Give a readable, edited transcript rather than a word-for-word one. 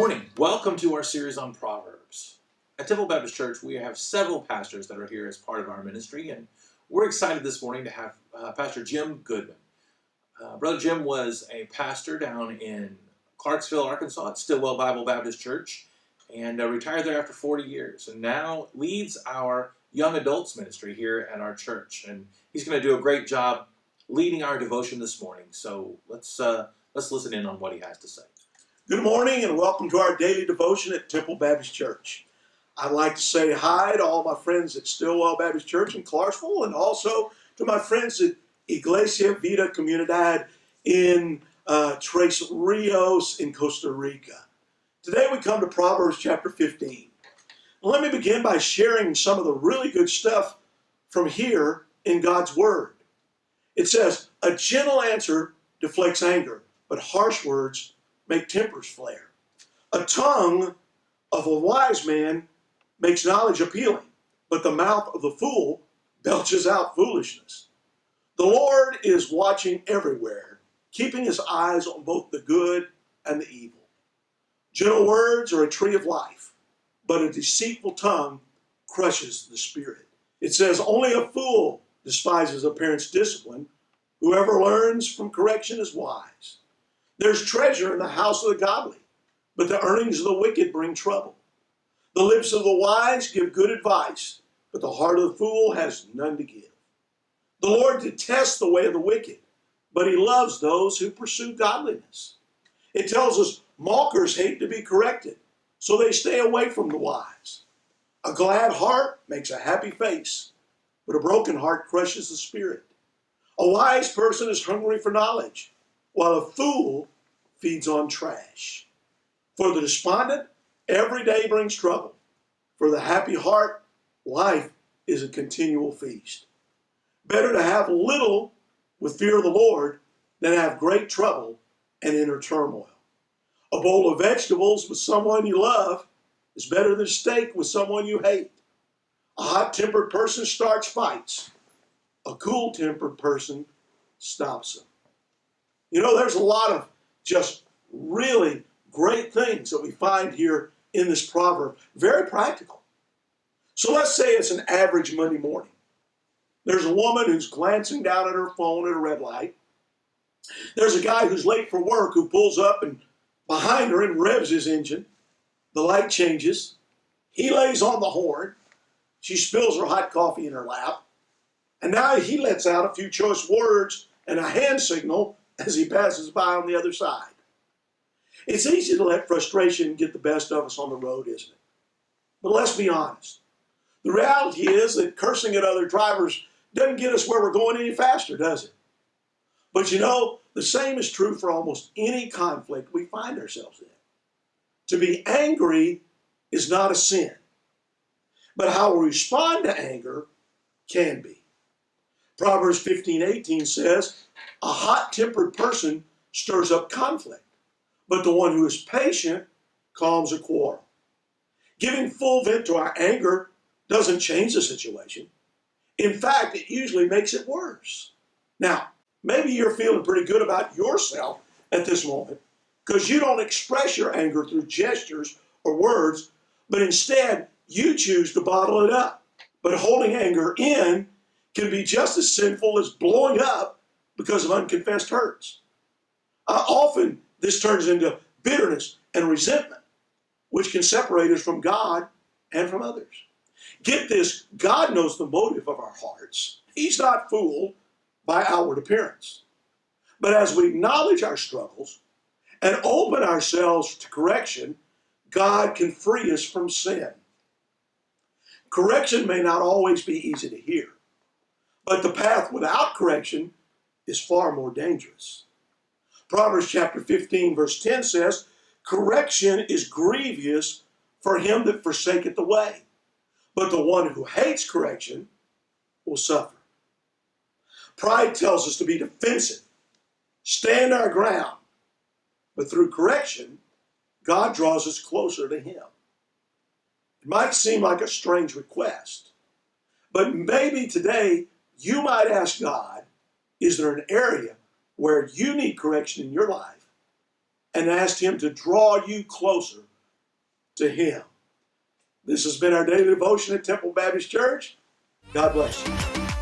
morning. Welcome to our series on Proverbs. At Temple Baptist Church, we have several pastors that are here as part of our ministry, and we're excited this morning to have Pastor Jim Goodman. Brother Jim was a pastor down in Clarksville, Arkansas at Stillwell Bible Baptist Church, and retired there after 40 years, and now leads our young adults ministry here at our church. And he's going to do a great job leading our devotion this morning. So let's listen in on what he has to say. Good morning and welcome to our daily devotion at Temple Baptist Church. I'd like to say hi to all my friends at Stillwell Baptist Church in Clarksville and also to my friends at Iglesia Vida Comunidad in Tres Rios in Costa Rica. Today we come to Proverbs chapter 15. Let me begin by sharing some of the really good stuff from here in God's Word. It says, "A gentle answer deflects anger, but harsh words make tempers flare. A tongue of a wise man makes knowledge appealing, but the mouth of the fool belches out foolishness. The Lord is watching everywhere, keeping his eyes on both the good and the evil. Gentle words are a tree of life, but a deceitful tongue crushes the spirit." It says, "Only a fool despises a parent's discipline. Whoever learns from correction is wise. There's treasure in the house of the godly, but the earnings of the wicked bring trouble. The lips of the wise give good advice, but the heart of the fool has none to give. The Lord detests the way of the wicked, but he loves those who pursue godliness." It tells us mockers hate to be corrected, so they stay away from the wise. A glad heart makes a happy face, but a broken heart crushes the spirit. A wise person is hungry for knowledge, while a fool feeds on trash. For the despondent, every day brings trouble. For the happy heart, life is a continual feast. Better to have little with fear of the Lord than have great trouble and inner turmoil. A bowl of vegetables with someone you love is better than steak with someone you hate. A hot-tempered person starts fights. A cool-tempered person stops them. You know, there's a lot of just really great things that we find here in this proverb. Very practical. So let's say it's an average Monday morning. There's a woman who's glancing down at her phone at a red light. There's a guy who's late for work who pulls up and behind her and revs his engine. The light changes. He lays on the horn. She spills her hot coffee in her lap. And now he lets out a few choice words and a hand signal as he passes by on the other side. It's easy to let frustration get the best of us on the road, isn't it? But let's be honest. The reality is that cursing at other drivers doesn't get us where we're going any faster, does it? But you know, the same is true for almost any conflict we find ourselves in. To be angry is not a sin, but how we respond to anger can be. Proverbs 15:18 says, "A hot-tempered person stirs up conflict, but the one who is patient calms a quarrel." Giving full vent to our anger doesn't change the situation. In fact, it usually makes it worse. Now, maybe you're feeling pretty good about yourself at this moment because you don't express your anger through gestures or words, but instead you choose to bottle it up. But holding anger in can be just as sinful as blowing up because of unconfessed hurts. Often this turns into bitterness and resentment, which can separate us from God and from others. Get this, God knows the motive of our hearts. He's not fooled by outward appearance. But as we acknowledge our struggles and open ourselves to correction, God can free us from sin. Correction may not always be easy to hear, but the path without correction is far more dangerous. Proverbs chapter 15 verse 10 says, "Correction is grievous for him that forsaketh the way, but the one who hates correction will suffer." Pride tells us to be defensive, stand our ground, but through correction, God draws us closer to him. It might seem like a strange request, but maybe today you might ask God, is there an area where you need correction in your life? And ask him to draw you closer to Him. This has been our daily devotion at Temple Baptist Church. God bless you.